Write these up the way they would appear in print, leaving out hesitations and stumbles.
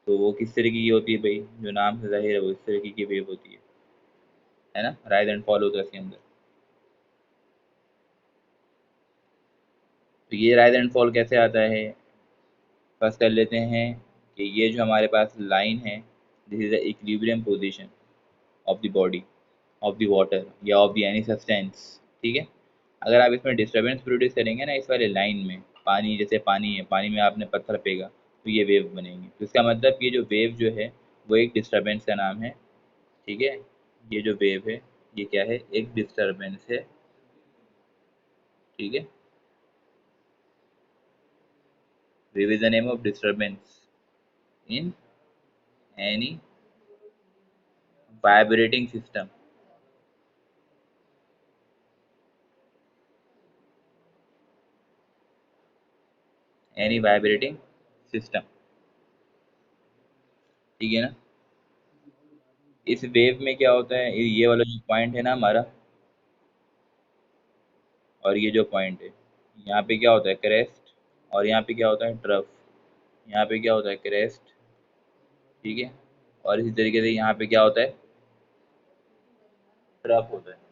तो वो किस तरीके की होती है भाई, जो नाम से जाहिर है वो इस तरीके की वेव होती है ना, राइज एंड फॉल होता है इसके अंदर। तो ये राइज एंड फॉल कैसे आता है, फर्स्ट कर लेते हैं कि ये जो हमारे पास लाइन है, this is the equilibrium position of the body, of the water या ऑफ द एनी सब्सटेंस। ठीक है, अगर आप इसमें डिस्टर्बेंस प्रोड्यूस करेंगे ना इस वाले लाइन में, पानी जैसे पानी है, पानी में आपने पत्थर फेंका तो ये वेव बनेंगी, तो इसका मतलब ये जो वेव जो है वो एक डिस्टर्बेंस का नाम है। ठीक है, ये जो वेव है ये क्या है, एक डिस्टर्बेंस है। ठीक है, wave is the name of disturbance in any vibrating system. Any vibrating system, ठीक है ना। इस वेव में क्या होता है, ये वाला जो पॉइंट है ना हमारा, और ये जो पॉइंट है, यहाँ पे क्या होता है क्रेस्ट, और यहाँ पे क्या होता है ट्रफ। यहाँ पे क्या होता है क्रेस्ट, ठीक है, और इसी तरीके से यहाँ पे क्या होता है, ट्रफ होता है।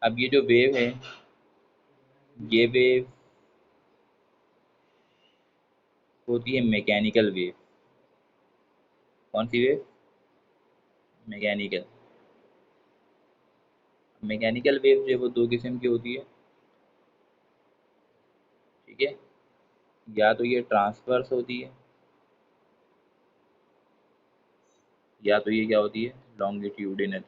अब ये जो वेव है, ये वेव होती है मैकेनिकल वेव। कौन सी वेव, मैकेनिकल। मैकेनिकल वेव जो है वो दो किस्म की होती है। ठीक है, या तो ये ट्रांसवर्स होती है, या तो ये क्या होती है, लॉन्गिट्यूडिनल।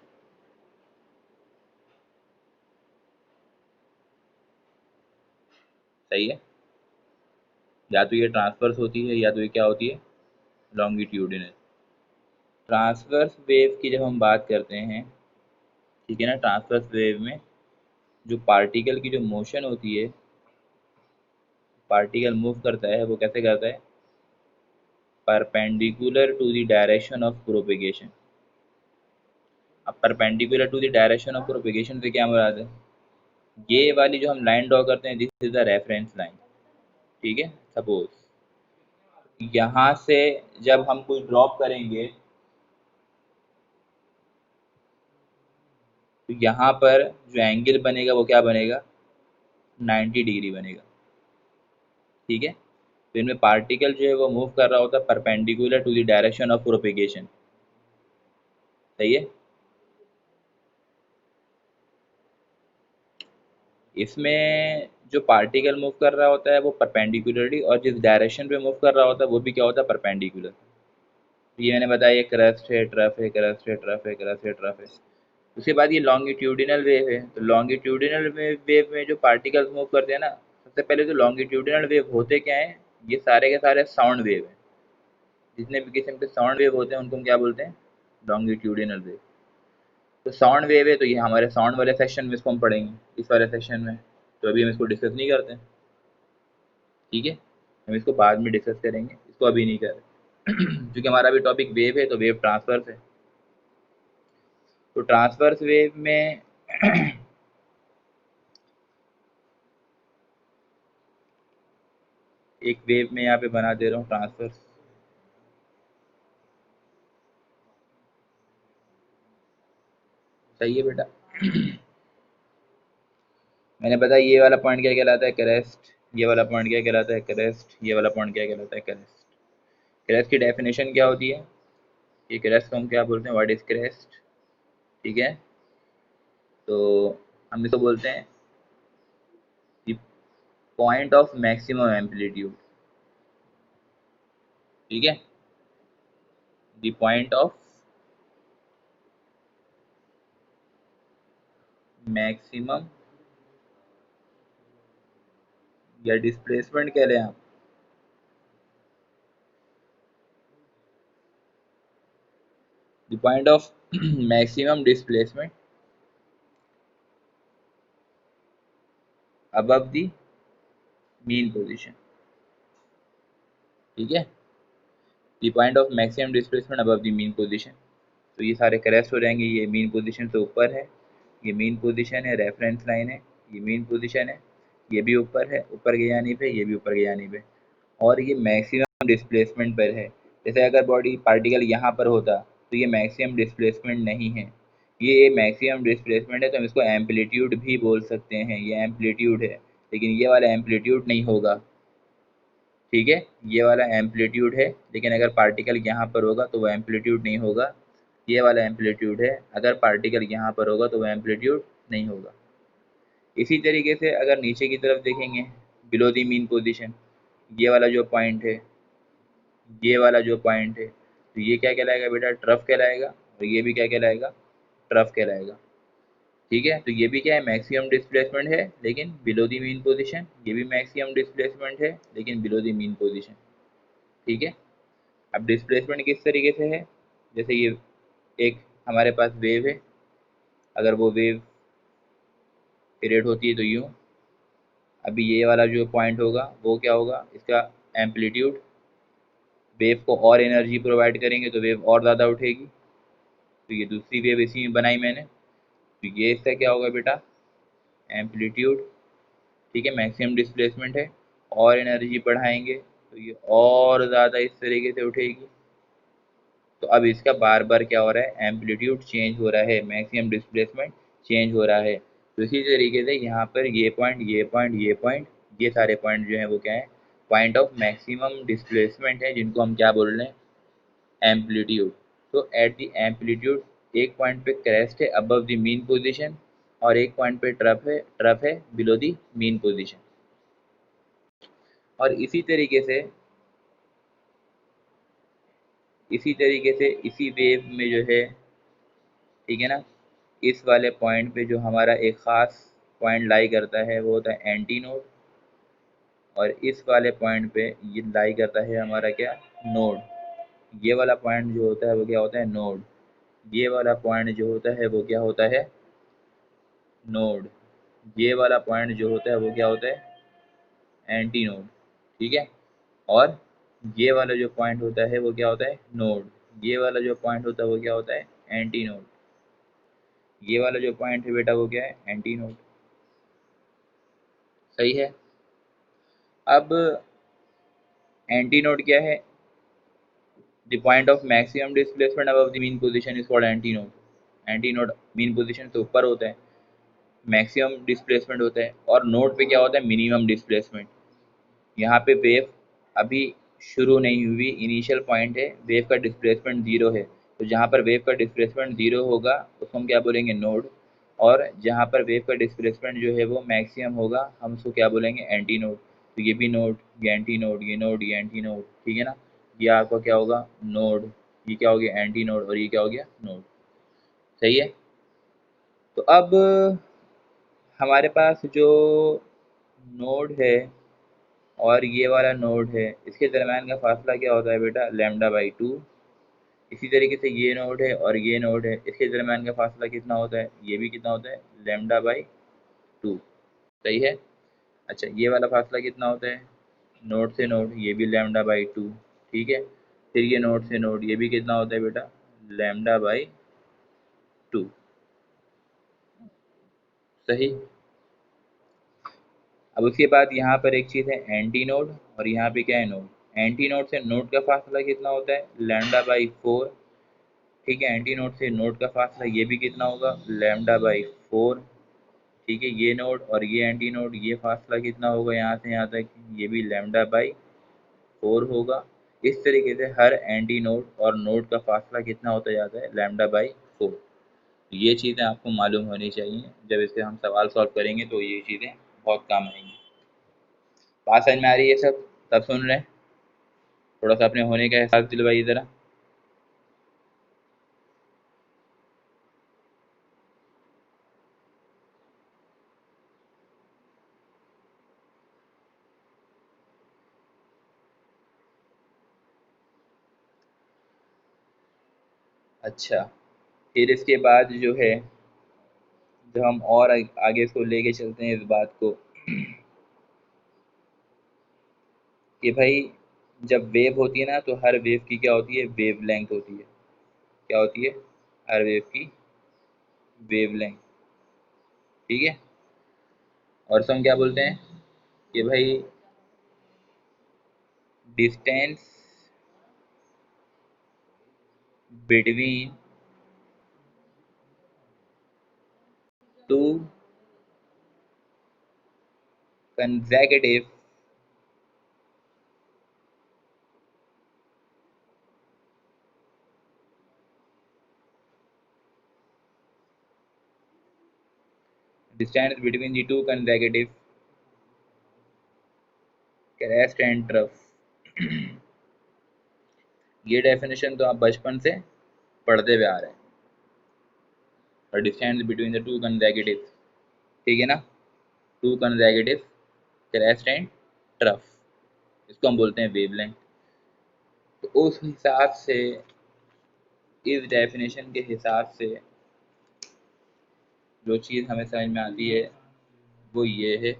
सही है, या तो ये ट्रांसवर्स होती है या तो ये क्या होती है, लॉन्गिट्यूडिनल। ट्रांसवर्स वेव की जब हम बात करते हैं, ठीक है ना, ट्रांसवर्स वेव में जो पार्टिकल की जो मोशन होती है, पार्टिकल मूव करता है वो कैसे करता है, perpendicular to the direction of propagation. अब perpendicular to the direction of propagation से क्या मुराद है, ये वाली जो हम लाइन ड्रॉ करते हैं this is the reference line. ठीक है, सपोज यहाँ से जब हम कोई ड्रॉप करेंगे तो यहाँ पर जो एंगल बनेगा वो क्या बनेगा, 90 डिग्री बनेगा। ठीक है, तो इनमें पार्टिकल जो है वो मूव कर रहा होता है perpendicular to the direction of propagation. सही है, इसमें जो पार्टिकल मूव कर रहा होता है वो परपेंडिकुलरली, और जिस डायरेक्शन पे मूव कर रहा होता है वो भी क्या होता है, परपेंडिकुलर। ये मैंने बताया, ये क्रस्ट है, ट्रफ है, क्रस्ट है, ट्रफ है, क्रस्ट है, ट्रफ है। उसके बाद ये लॉन्गिट्यूडिनल वेव है, तो लॉन्गिट्यूडिनल वेव में जो पार्टिकल्स मूव करते हैं ना, सबसे पहले तो लॉन्गिट्यूडिनल वेव होते क्या हैं, ये सारे के सारे साउंड वेव हैं। जितने भी किस्म के साउंड वेव होते हैं उनको हम क्या बोलते हैं, लॉन्गिट्यूडिनल वेव। तो साउंड वेव है तो ये हमारे साउंड वाले सेक्शन में इसको हम पढ़ेंगे, इस वाले सेक्शन में, तो अभी हम इसको डिस्कस नहीं करते। ठीक है, हम इसको बाद में डिस्कस करेंगे, इसको अभी नहीं कर रहे क्योंकि हमारा अभी टॉपिक वेव है, तो वेव ट्रांसफर है। तो ट्रांसवर्स वेव में एक वेव में यहाँ पे बना दे रहा हूँ ट्रांसवर्स। सही है बेटा, मैंने बताया ये वाला पॉइंट क्या कहलाता है, क्रेस्ट। ये वाला पॉइंट क्या कहलाता है, क्रेस्ट। ये वाला पॉइंट क्या कहलाता है, क्रेस्ट। क्रेस्ट की डेफिनेशन क्या होती है, ये क्रेस्ट को हम क्या बोलते हैं, व्हाट इज क्रेस्ट। ठीक है, तो हम इसको बोलते हैं the point of maximum amplitude. ठीक है, द पॉइंट ऑफ मैक्सिमम या डिस्प्लेसमेंट कह रहे हैं आप, the point of maximum displacement above the mean position। ठीक है, the point of maximum displacement above the mean position. तो ये सारे क्रेस्ट हो जाएंगे, ये मीन पोजीशन से ऊपर है, ये मीन पोजीशन है, रेफरेंस लाइन है, ये मीन पोजीशन है, ये भी ऊपर है, ऊपर की जानिब है, ये भी ऊपर की जानिब है, और ये मैक्सिमम डिस्प्लेसमेंट पर है। जैसे अगर बॉडी पार्टिकल यहाँ पर होता तो ये मैक्सिमम डिस्प्लेसमेंट नहीं है, ये मैक्सिमम डिस्प्लेसमेंट है, तो हम इसको एम्पलीट्यूड भी बोल सकते हैं, ये एम्पलीट्यूड है, लेकिन ये वाला एम्पलीट्यूड नहीं होगा। ठीक है, ये वाला एम्पलीट्यूड है, लेकिन अगर पार्टिकल यहाँ पर होगा तो वो एम्पलीट्यूड नहीं होगा। ये वाला एम्पलीट्यूड है, अगर पार्टिकल यहाँ पर होगा तो वो एम्पलीट्यूड नहीं होगा। इसी तरीके से अगर नीचे की तरफ देखेंगे, बिलो द मीन पोजीशन, ये वाला जो पॉइंट है, ये वाला जो पॉइंट है, तो ये क्या कहलाएगा बेटा, ट्रफ कहलाएगा, और ये भी क्या कहलाएगा, ट्रफ कहलाएगा। ठीक है, तो ये भी क्या है, मैक्सिमम डिस्प्लेसमेंट है लेकिन बिलो द मीन पोजीशन, ये भी मैक्सिमम डिस्प्लेसमेंट है लेकिन बिलो द मीन पोजीशन। ठीक है, अब डिस्प्लेसमेंट किस तरीके से है, जैसे ये एक हमारे पास वेव है, अगर वो वेव पीरियड होती है तो यूँ, अभी ये वाला जो पॉइंट होगा वो क्या होगा, इसका एम्पलीट्यूड, वेव को और एनर्जी प्रोवाइड करेंगे तो वेव और ज़्यादा उठेगी, तो ये दूसरी वेव इसी में बनाई मैंने, तो ये इसका क्या होगा बेटा, एम्पलीट्यूड। ठीक है, मैक्सिमम डिस्प्लेसमेंट है, और एनर्जी बढ़ाएंगे तो ये और ज़्यादा इस तरीके से उठेगी, तो अब इसका बार बार क्या हो रहा है, एम्पलीट्यूड चेंज हो रहा है, मैक्सिमम डिस्प्लेसमेंट चेंज हो रहा है। तो इसी तरीके से यहाँ पर ये पॉइंट, ये पॉइंट, ये पॉइंट, ये सारे पॉइंट जो हैं वो क्या है, पॉइंट ऑफ मैक्सिमम डिस्प्लेसमेंट है, जिनको हम क्या बोल रहे हैं, एम्पलीट्यूड। तो एट द एम्पलीट्यूड, एक पॉइंट पे क्रेस्ट है अबव द मीन पोजीशन, और एक पॉइंट पे ट्रफ है बिलो द मीन पोजीशन। और इसी वेव में जो है, ठीक है ना, इस वाले पॉइंट पे जो हमारा एक ख़ास पॉइंट लाई करता है वो होता है एंटी नोड, और इस वाले पॉइंट पे ये लाई करता है हमारा क्या, नोड। ये वाला पॉइंट जो होता है वो क्या होता है, नोड। ये वाला पॉइंट जो होता है वो क्या होता है, नोड। ये वाला पॉइंट जो होता है वो क्या होता है, एंटी नोड। ठीक है, और ये वाला जो पॉइंट होता है वो क्या होता है, नोड। ये वाला जो पॉइंट होता है वो क्या होता है, एंटी नोड। ये वाला जो पॉइंट है बेटा वो क्या है, एंटी नोड। सही है। अब एंटी नोड क्या है, the point of maximum displacement above the mean position is called anti node. Anti node mean position से ऊपर होता है, मैक्सिमम डिस्प्लेसमेंट होता है, और नोड पे क्या होता है, मिनिमम डिस्प्लेसमेंट। यहाँ पे वेव अभी शुरू नहीं हुई, इनिशियल पॉइंट है, वेव का डिस्प्लेसमेंट जीरो है, तो जहाँ पर वेव का डिस्प्लेसमेंट जीरो होगा उसको हम क्या बोलेंगे, नोड। और जहाँ पर वेव का डिस्प्लेसमेंट जो है वो मैक्सिमम होगा, हम उसको क्या बोलेंगे, एंटी नोड। तो ये भी नोड, ये एंटी नोड, ये नोड, ये एंटी नोड। ठीक है ना, ये आपका क्या होगा, नोड, ये क्या हो गया, एंटी नोड, और ये क्या हो गया, नोड। सही है। तो अब हमारे पास जो नोड है और ये वाला नोड है, इसके दरम्यान का फासला क्या होता है बेटा, λ/2। इसी तरीके से ये नोड है और ये नोड है, इसके दरम्यान का फासला कितना होता है, ये भी कितना होता है, λ/2। सही है। अच्छा, ये वाला फासला कितना होता है, नोड से नोड, ये भी λ/2। ठीक है, फिर ये नोड से नोड, ये भी कितना होता है बेटा, λ/2। सही। अब उसके बाद यहाँ पर एक चीज़ है एंटी नोड, और यहाँ पे क्या है, नोड। एंटी नोड से नोड का फासला कितना होता है, λ/4। ठीक है, एंटी नोड से नोड का फासला ये भी कितना होगा, λ/4। ठीक है, ये नोड और ये एंटी नोड, ये फासला कितना होगा यहाँ से यहाँ तक, ये भी λ/4 होगा। इस तरीके से हर एंटी नोड और नोड का फासला कितना होता जाता है, λ/4। ये चीज़ें आपको मालूम होनी चाहिए, जब इससे हम सवाल सॉल्व करेंगे तो ये चीज़ें बहुत काम आएंगी। बात समझ में आ रही है सब, सब सुन रहे हैं, थोड़ा सा अपने होने का एहसास दिलवाइए ज़रा। अच्छा, फिर इसके बाद जो है, जब हम और आगे इसको लेके चलते हैं इस बात को, कि भाई जब वेव होती है ना, तो हर वेव की क्या होती है, वेव लेंथ होती है। क्या होती है, हर वेव की वेव लेंथ। ठीक है। और उसको हम क्या बोलते हैं कि भाई distance between two consecutive distance between the two consecutive crest and trough। ये डेफिनेशन तो आप बचपन से पढ़ते हुए आ रहे हैं। और distance between the two consecutive, ठीक है ना, two consecutive crest and trough, इसको हम बोलते हैं वेवलेंथ। तो उस हिसाब से, इस डेफिनेशन के हिसाब से जो चीज़ हमें समझ में आती है वो ये है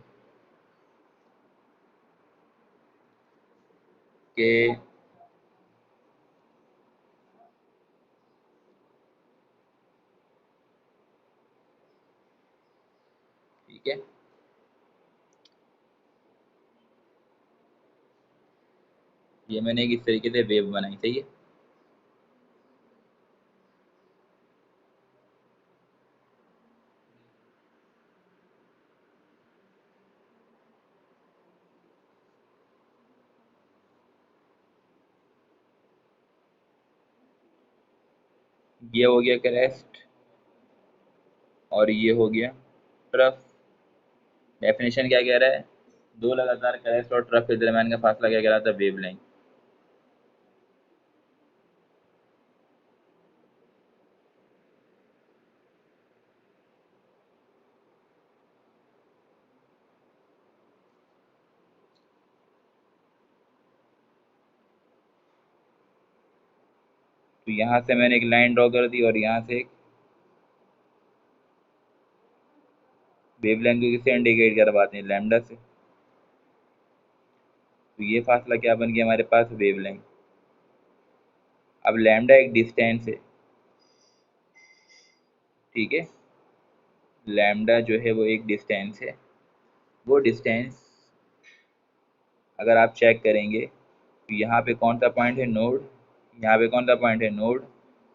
कि ठीक है, ये मैंने एक इस तरीके से वेव बनाई, सही है। ये हो गया क्रेस्ट और ये हो गया ट्रफ। डेफिनेशन क्या कह रहा है, दो लगातार क्रेस्ट और ट्रफ के दरम्यान का फासला क्या कह रहा था, वेवलेंथ। तो यहाँ से मैंने एक लाइन ड्रॉ कर दी और यहाँ से एक वेवलेंथ को किससे इंडिकेट करवाते हैं, लैम्डा से। तो ये फासला क्या बन गया हमारे पास, वेवलेंथ। अब लैम्डा एक डिस्टेंस है, ठीक है, लैम्डा जो है वो एक डिस्टेंस है। वो डिस्टेंस अगर आप चेक करेंगे तो यहाँ पे कौन सा पॉइंट है, नोड। यहाँ पे कौन सा पॉइंट है, नोड।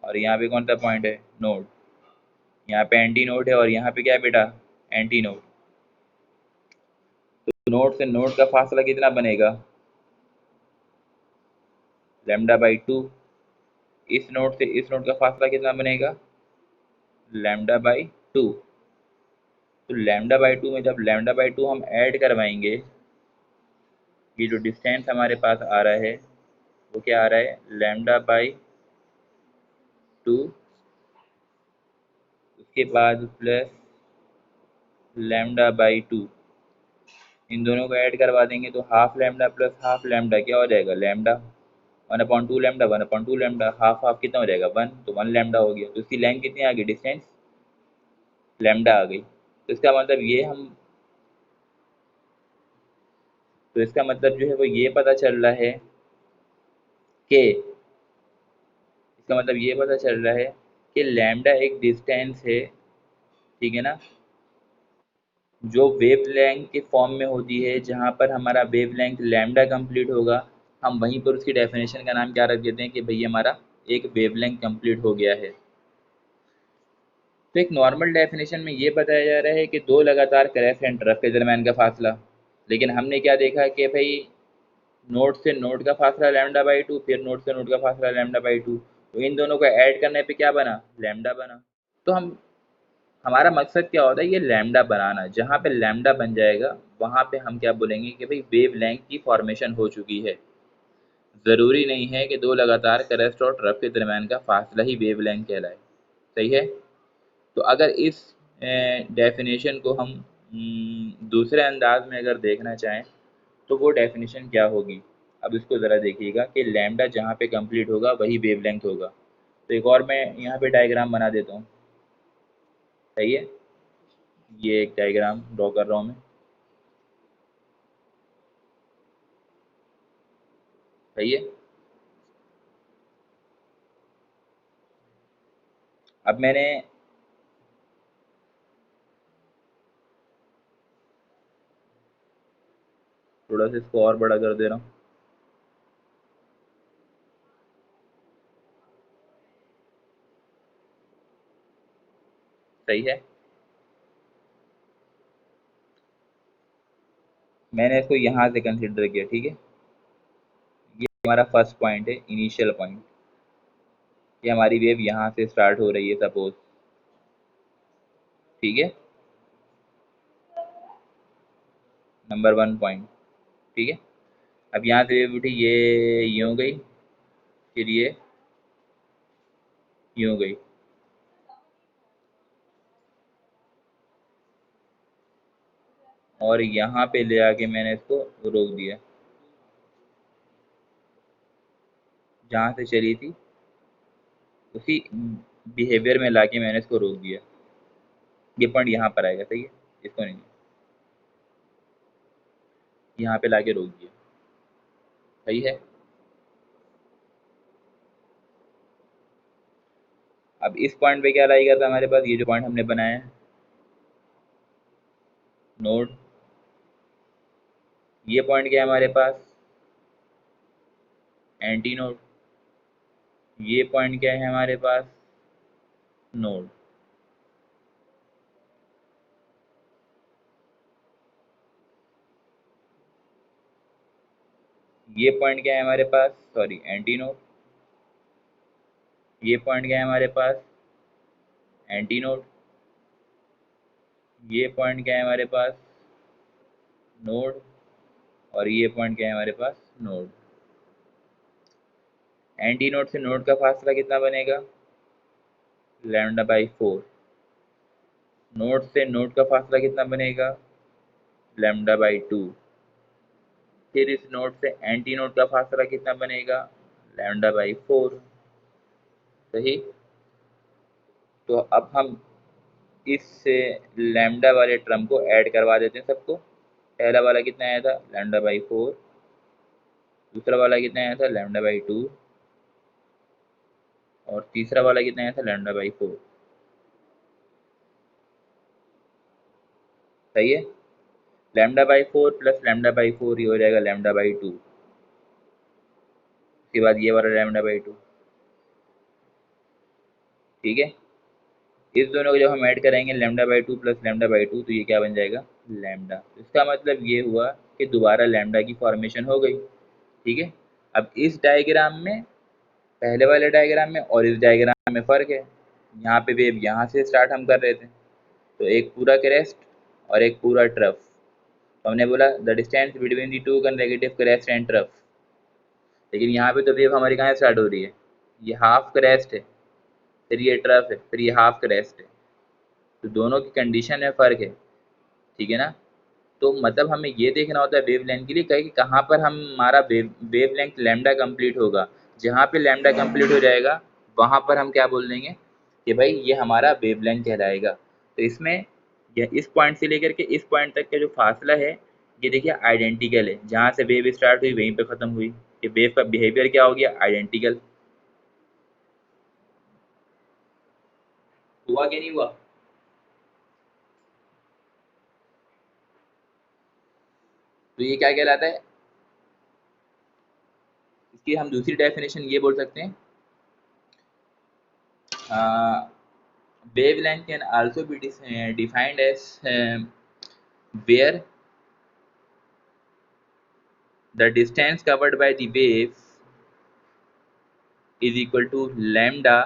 और यहाँ पे कौन सा पॉइंट है, नोड। यहाँ पे एंटी नोड है और यहाँ पे क्या है बेटा, एंटी नोड। तो नोड से नोड का फासला कितना बनेगा, λ/2। इस नोड से इस नोड का फासला कितना बनेगा, λ/2। तो λ/2 में जब λ/2 हम ऐड करवाएंगे, ये जो डिस्टेंस हमारे पास आ रहा है वो क्या आ रहा है, λ/2, उसके बाद प्लस λ/2। इन दोनों को ऐड करवा देंगे तो half lambda plus half lambda क्या हो जाएगा, lambda. 1/2 lambda, 1/2 lambda, half half कितना हो जाएगा, 1, तो 1 लैम्डा हो गया। तो इसकी लेंथ कितनी आ गई, डिस्टेंस लैम्डा आ गई। तो इसका मतलब ये हम, तो इसका मतलब जो है वो ये पता चल रहा है कि, इसका मतलब ये पता चल रहा है कि लैम्डा एक डिस्टेंस है, ठीक है ना, जो वेवलेंथ के फॉर्म में होती है। जहाँ पर हमारा वेवलेंथ लैम्डा कंप्लीट होगा, हम वहीं पर उसकी डेफिनेशन का नाम क्या रख देते हैं कि भाई हमारा एक वेवलेंथ कंप्लीट हो गया है। तो एक नॉर्मल डेफिनेशन में ये बताया जा रहा है कि दो लगातार क्रैश एंड ट्रफ के दरम्यान का फासला। लेकिन हमने क्या देखा कि भाई नोड से नोड का फासला λ/2, फिर नोड से नोड का फासला λ/2, तो इन दोनों को ऐड करने पे क्या बना, लैम्डा बना। तो हम, हमारा मकसद क्या होता है, ये लैम्डा बनाना। जहाँ पे लैम्डा बन जाएगा वहाँ पे हम क्या बोलेंगे कि भाई वेव लेंथ की फॉर्मेशन हो चुकी है। ज़रूरी नहीं है कि दो लगातार क्रस्ट और ट्रफ के दरम्यान का फासला ही वेव लेंथ कहलाए, सही है। तो अगर इस डेफिनेशन को हम दूसरे अंदाज में अगर देखना चाहें तो वो डेफिनेशन क्या होगी, अब इसको ज़रा देखिएगा कि लैम्डा जहाँ पे कंप्लीट होगा वही वेवलेंथ होगा। तो एक और मैं यहाँ पे डायग्राम बना देता हूँ, सही है। ये एक डायग्राम ड्रॉ कर रहा हूँ मैं, सही है। अब मैंने थोड़ा सा इसको और बड़ा कर दे रहा हूँ। सही है। मैंने इसको यहाँ से कंसिडर किया, ठीक है। ये हमारा फर्स्ट पॉइंट है, इनिशियल पॉइंट। ये हमारी वेव यहाँ से स्टार्ट हो रही है सपोज, ठीक है। नंबर वन पॉइंट, ठीक है। अब यहाँ से वेव उठी, ये यूँ गई, फिर ये यूँ गई, और यहाँ पे ले आके मैंने इसको रोक दिया। जहाँ से चली थी उसी बिहेवियर में लाके मैंने इसको रोक दिया। ये पॉइंट यहाँ पर आएगा, सही है। इसको नहीं, यहाँ पे लाके रोक दिया, सही है। अब इस पॉइंट पे क्या लाएगा था हमारे पास, ये जो पॉइंट हमने बनाया है, नोड। ये पॉइंट क्या है हमारे पास, एंटी नोड। ये पॉइंट क्या है हमारे पास, नोड। ये पॉइंट क्या है हमारे पास, सॉरी, एंटी नोड। ये पॉइंट क्या है हमारे पास, एंटी नोड। ये पॉइंट क्या है हमारे पास, नोड। और ये पॉइंट क्या है हमारे पास, नोड। एंटी नोड से नोड का फासला कितना बनेगा, λ/4। नोड से नोड का फासला कितना बनेगा, λ/2। फिर इस नोड से एंटी नोड का फासला कितना बनेगा, λ/4। सही। तो अब हम इससे लैम्डा वाले टर्म को ऐड करवा देते हैं सबको। पहला वाला कितना आया था, λ/4। दूसरा वाला कितना आया था, λ/2। और तीसरा वाला कितना आया था, λ/4। सही है। λ/4 प्लस λ/4 ये हो जाएगा λ/2। उसके बाद ये वाला λ/2, ठीक है। इस दोनों को जब हम ऐड करेंगे λ/2 प्लस λ/2, तो ये क्या बन जाएगा, लैम्डा। इसका मतलब ये हुआ कि दोबारा लैम्डा की फॉर्मेशन हो गई, ठीक है। अब इस डायग्राम में, पहले वाले डायग्राम में और इस डायग्राम में फ़र्क है। यहाँ पे वेव यहाँ से स्टार्ट हम कर रहे थे, तो एक पूरा क्रेस्ट और एक पूरा ट्रफ। तो हमने बोला the distance between the to consecutive crest and trough. लेकिन यहाँ पे तो वेव हमारी कहाँ स्टार्ट हो रही है, ये हाफ क्रेस्ट है, फिर ये ट्रफ है, फिर ये हाफ क्रेस्ट है। तो दोनों की कंडीशन में फ़र्क है, ठीक है ना। तो मतलब हमें ये देखना होता है वेव लेंथ के लिए कि कहाँ पर हमारा वेव लेंथ लैम्डा कंप्लीट होगा। जहाँ पे लैम्डा कंप्लीट हो जाएगा वहाँ पर हम क्या बोल देंगे कि भाई ये हमारा वेव लेंथ कहलाएगा। तो इसमें इस पॉइंट से लेकर के इस पॉइंट तक का जो फासला है, ये देखिए आइडेंटिकल है। जहाँ से वेव स्टार्ट हुई वहीं पे ख़त्म हुई। कि वेव का बिहेवियर क्या हो गया, आइडेंटिकल। हुआ कि नहीं हुआ। तो ये क्या कहलाता है, इसकी हम दूसरी डेफिनेशन ये बोल सकते हैं, wavelength can also be defined as where the distance covered by the wave is equal to lambda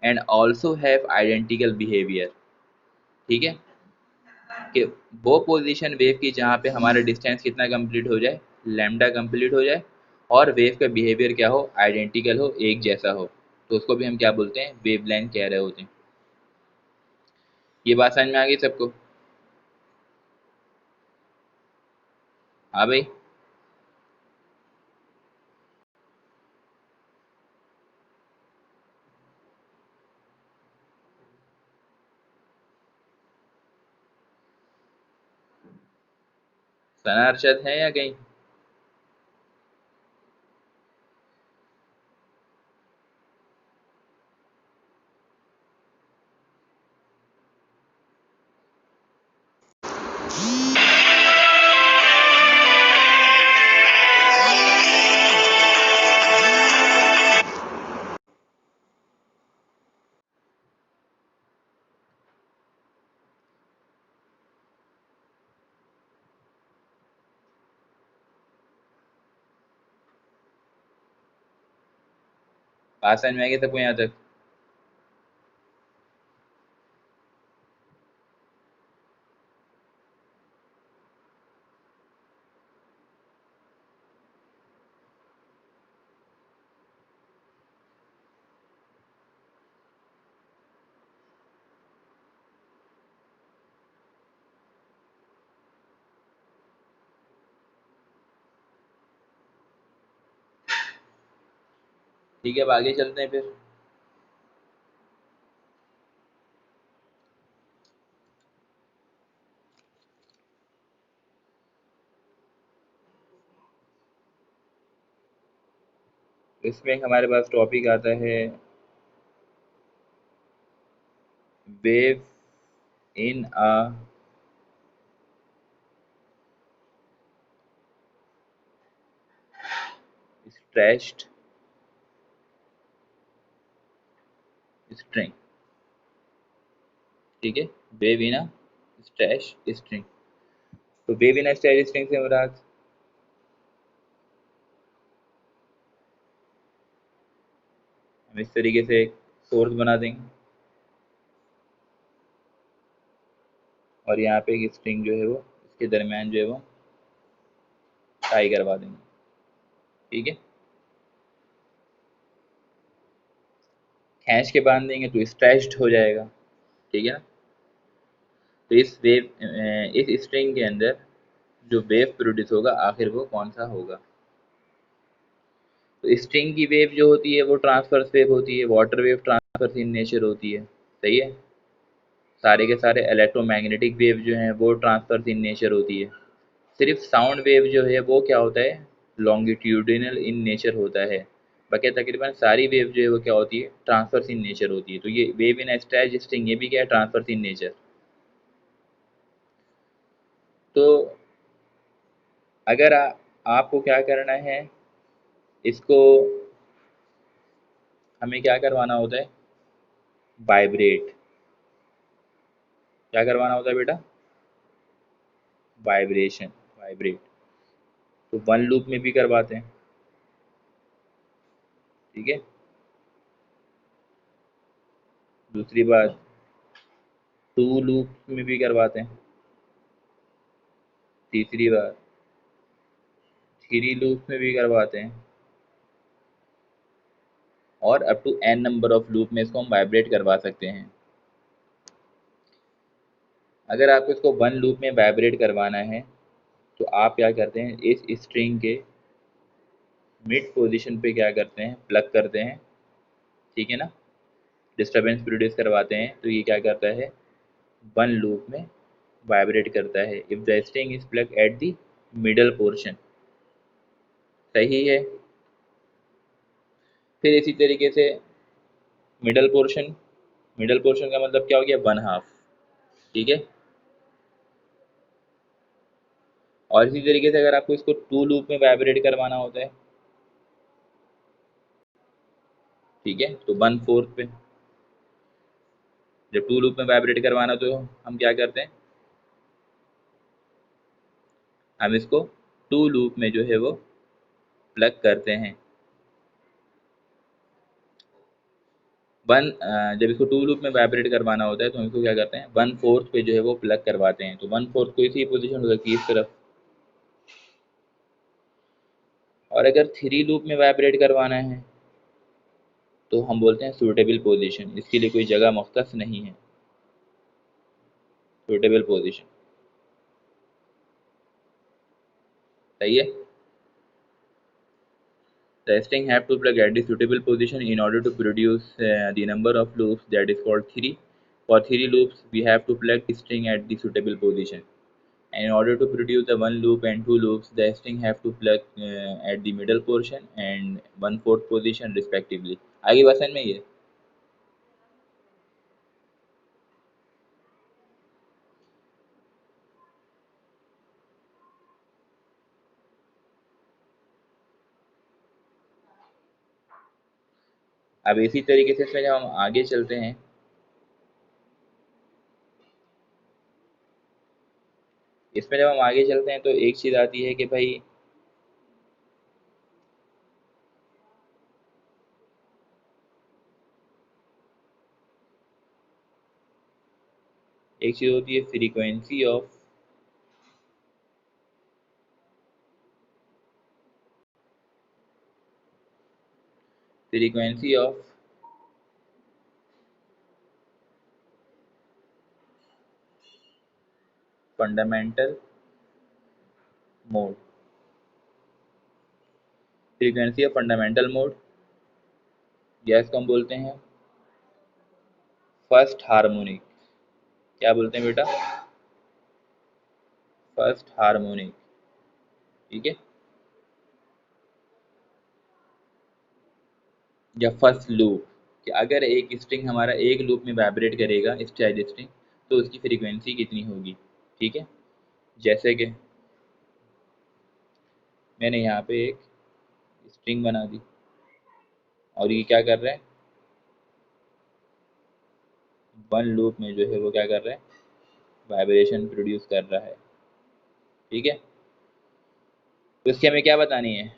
and also have identical behavior। ठीक है, कि वो पोजीशन वेव की जहाँ पे हमारा डिस्टेंस कितना कंप्लीट हो जाए, लैम्डा कंप्लीट हो जाए, और वेव का बिहेवियर क्या हो, आइडेंटिकल हो, एक जैसा हो, तो उसको भी हम क्या बोलते हैं, वेवलेंथ कह रहे होते हैं। ये बात समझ में आ गई सबको। हाँ भाई। सना अरशद है या कहीं। बात समझ में आएगी सबको यहाँ तक? ठीक है, अब आगे चलते हैं फिर। इसमें हमारे पास टॉपिक आता है wave in a stretched string. ठीक है, wave in a stretched string. तो wave in a stretched string से मुराद हम इस तरीके से एक सोर्स बना देंगे और यहाँ पे एक स्ट्रिंग जो है वो इसके दरमियान जो है वो टाई करवा देंगे। ठीक है, खींच के बांध देंगे तो स्ट्रेच्ड हो जाएगा। ठीक है ना? तो इस स्ट्रिंग के अंदर जो वेव प्रोड्यूस होगा आखिर वो कौन सा होगा? तो स्ट्रिंग की वेव जो होती है वो ट्रांसवर्स वेव होती है, water wave transverse in nature होती है। सही है, सारे के सारे इलेक्ट्रोमैग्नेटिक वेव जो हैं वो ट्रांसवर्स इन नेचर होती है। सिर्फ साउंड वेव जो है वो क्या होता है, लॉन्गिट्यूडिनल इन नेचर होता है। बाकी तकरीबन सारी वेव जो है वो क्या होती है, ट्रांसवर्स इन नेचर होती है। तो ये वेव इन स्ट्रेच स्ट्रिंग ये भी क्या है, ट्रांसवर्स इन नेचर। तो अगर आपको क्या करना है, इसको हमें क्या करवाना होता है, वाइब्रेट। क्या करवाना होता है बेटा? Vibration, vibrate. तो वन लूप में भी करवाते हैं। ठीक है, दूसरी बात टू लूप में भी करवाते हैं। तीसरी बात थ्री लूप में भी करवाते हैं। और up to n number of loop में इसको हम वाइब्रेट करवा सकते हैं। अगर आपको इसको वन लूप में वाइब्रेट करवाना है तो आप क्या करते हैं, इस स्ट्रिंग के मिड पोजीशन पे क्या करते हैं, प्लग करते हैं। ठीक है ना, डिस्टरबेंस प्रोड्यूस करवाते हैं। तो ये क्या करता है, वन लूप में वाइब्रेट करता है if the string is plug at the middle portion. सही है। फिर इसी तरीके से मिडल पोर्शन, मिडल पोर्शन का मतलब क्या हो गया, वन हाफ। ठीक है, और इसी तरीके से अगर आपको इसको टू लूप में वाइब्रेट करवाना होता है, ठीक है, तो वन फोर्थ पे। जब टू लूप में वाइब्रेट करवाना तो हम क्या करते हैं, हम इसको टू लूप में जो है वो प्लग करते हैं। जब इसको टू लूप में वाइब्रेट करवाना होता है तो हम इसको क्या करते हैं, वन फोर्थ पे जो है वो प्लग करवाते हैं। तो वन फोर्थ को इसी पोजीशन हो सकती है इस तरफ। और अगर थ्री लूप में वाइब्रेट करवाना है तो हम बोलते हैं सूटेबल पोजीशन। इसके लिए कोई जगह मुख्तस नहीं है, सूटेबल पोजीशन। सही है। The string have to plug at the suitable position in order to produce the number of loops that is called 3. For 3 loops, we have to plug the string at the suitable position. And in order to produce the one loop and two loops, the string have to plug at the middle portion and one fourth position respectively. आगे बसन में ये अब इसी तरीके से इसमें जब हम आगे चलते हैं, इसमें जब हम आगे चलते हैं तो एक चीज़ आती है कि भाई एक चीज़ होती है frequency of fundamental mode. Frequency of fundamental mode या इसको हम बोलते हैं फर्स्ट हार्मोनिक। क्या बोलते हैं बेटा? First harmonic. ठीक है, या फर्स्ट लूप, कि अगर एक स्ट्रिंग हमारा एक लूप में वाइब्रेट करेगा चाइल्ड स्ट्रिंग, तो उसकी फ्रीक्वेंसी कितनी होगी। ठीक है, जैसे कि मैंने यहाँ पे एक स्ट्रिंग बना दी और ये क्या कर रहा है, वन लूप में जो है वो क्या कर रहा है, वाइब्रेशन प्रोड्यूस कर रहा है। ठीक है, तो इसकी हमें क्या बतानी है,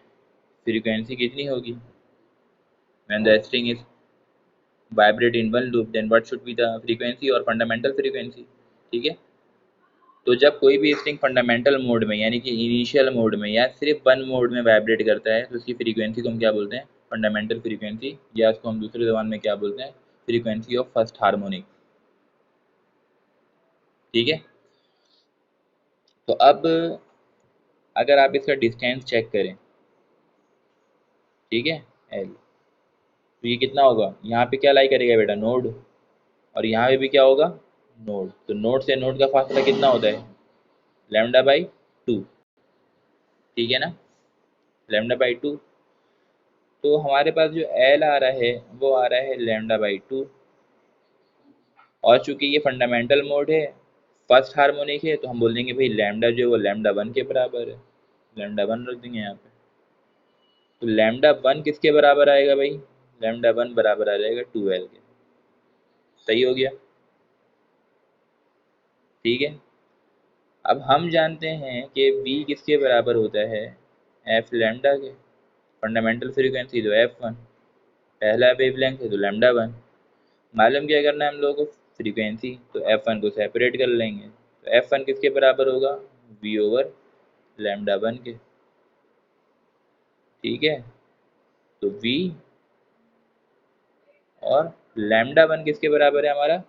फ्रीक्वेंसी कितनी होगी। When the string is vibrate in one loop then what should be the frequency और फंडामेंटल फ्रीक्वेंसी। ठीक है, तो जब कोई भी स्ट्रिंग फंडामेंटल मोड में यानी कि इनिशियल मोड में या सिर्फ वन मोड में वाइब्रेट करता है, तो उसकी फ्रीक्वेंसी को हम क्या बोलते हैं, फंडामेंटल फ्रीक्वेंसी, या उसको हम दूसरी जबान में क्या बोलते हैं, फ्रीक्वेंसी ऑफ फर्स्ट हार्मोनिक। ठीक है, तो अब अगर आप इसका डिस्टेंस चेक करें, ठीक है, एल, तो ये कितना होगा, यहाँ पे क्या लाई करेगा बेटा, नोड, और यहाँ पे भी क्या होगा, नोड। तो नोड से नोड का फासला कितना होता है, लैम्डा बाई 2। ठीक है ना, लैम्डा बाई 2। तो हमारे पास जो एल आ रहा है वो आ रहा है लैम्डा बाई 2, और चूंकि ये फंडामेंटल मोड है, फर्स्ट हार्मोनिक है, तो हम बोल देंगे भाई लैम्डा जो है वो लैम्डा 1 के बराबर है, लैम्डा 1 रख देंगे यहाँ पे। तो लैम्डा 1 किसके बराबर आएगा भाई, लैम्डा 1 बराबर आ जाएगा 2L के। सही हो गया। ठीक है, अब हम जानते हैं कि V किसके बराबर होता है, एफ लैम्डा के। फंडामेंटल फ्रीक्वेंसी तो F1, पहला वेवलेंथ है तो लैम्डा 1। मालूम क्या करना है हम लोगों को, फ्रीक्वेंसी, तो F1 को सेपरेट कर लेंगे, तो F1 किसके बराबर होगा, V ओवर लैम्डा 1 के। ठीक है, तो V और लैम्डा 1 किसके बराबर है हमारा,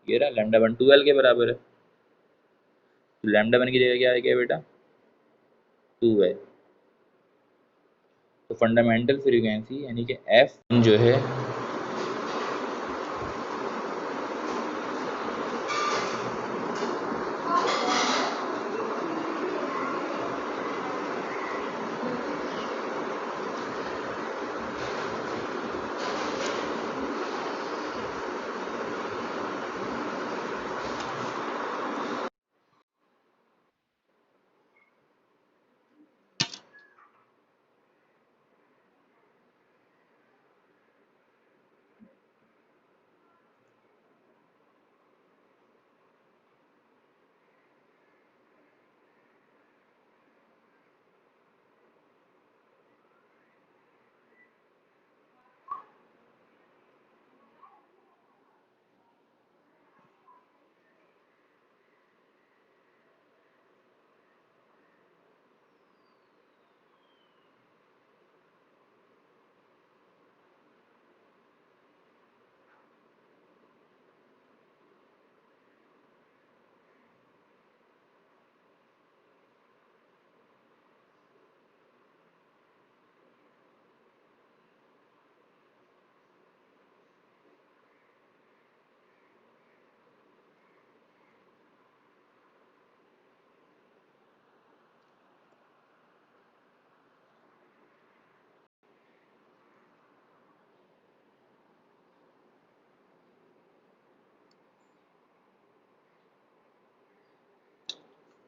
ये रहा लैम्डा 1 2L के बराबर है। तो लैम्डा 1 की जगह क्या आ गया बेटा, 2L। तो फंडामेंटल फ्रीक्वेंसी यानी कि एफ जो है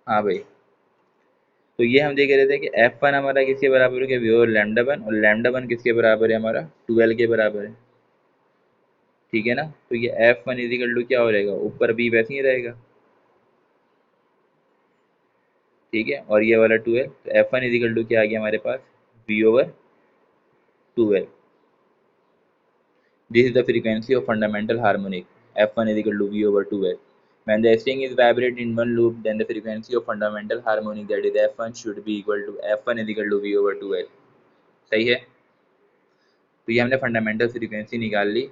हाँ भाई, तो ये हम देख रहे थे कि F1 हमारा किसके बराबर है, वी ओवर लैम्डा 1, और लैम्डा 1 किसके बराबर है हमारा, 2L के बराबर है। ठीक है ना, तो ये F1 इजिकल टू क्या हो जाएगा, ऊपर भी वैसे ही रहेगा। ठीक है, और ये वाला 2L, तो F1 इजिकल टू क्या आ गया हमारे पास, V over 2L। This is the frequency of fundamental harmonic, F1 is equal to V over 2L। When the string is vibrate in one loop, then the frequency of fundamental harmonic, that is f1, should be equal to f1 is equal to v over 2l. सही है। तो ये हमने fundamental frequency निकाल ली।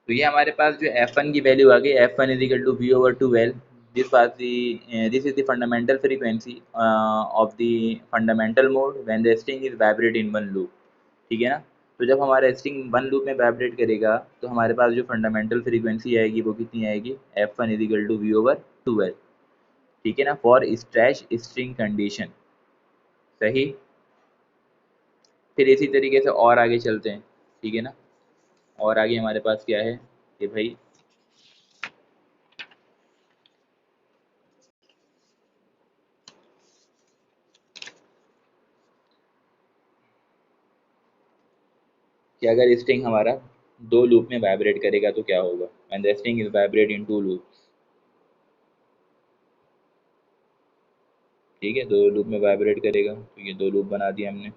तो ये हमारे पास जो f1 की वैल्यू आ गई, f1 is equal to v over 2l. This is the fundamental frequency of the fundamental mode when the string is vibrate in one loop. ठीक है ना। तो जब हमारा स्ट्रिंग वन लूप में वाइब्रेट करेगा तो हमारे पास जो फंडामेंटल फ्रीक्वेंसी आएगी वो कितनी आएगी, f1 is equal to v over 2l. ठीक है ना, फॉर स्ट्रेच स्ट्रिंग कंडीशन। सही। फिर इसी तरीके से और आगे चलते हैं। ठीक है ना, और आगे हमारे पास क्या है कि भाई कि अगर स्ट्रिंग हमारा दो लूप में वाइब्रेट करेगा तो क्या होगा, and the string is vibrate in to loops. ठीक है, दो लूप में वाइब्रेट करेगा तो ये दो लूप बना दिया हमने।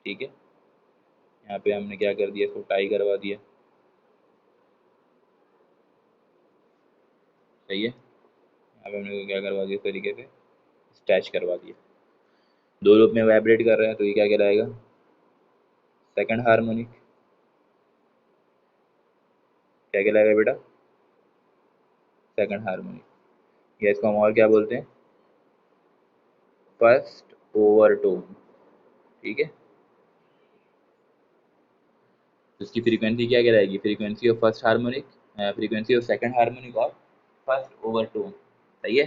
ठीक है, यहाँ पे हमने क्या कर दिया, इसको टाई करवा दिया। सही है, यहाँ पे हमने क्या करवा दिया, इस तरीके से स्टैच करवा दिया। दो लूप में वाइब्रेट कर रहा है तो ये क्या कहलाएगा, सेकंड हार्मोनिक। क्या कहलाएगा बेटा, सेकंड हार्मोनिक। या इसको हम और क्या बोलते हैं, फर्स्ट ओवरटोन। ठीक है, तो इसकी फ्रीक्वेंसी क्या कहलाएगी, frequency of first harmonic, frequency of second harmonic और फर्स्ट ओवरटोन। सही है।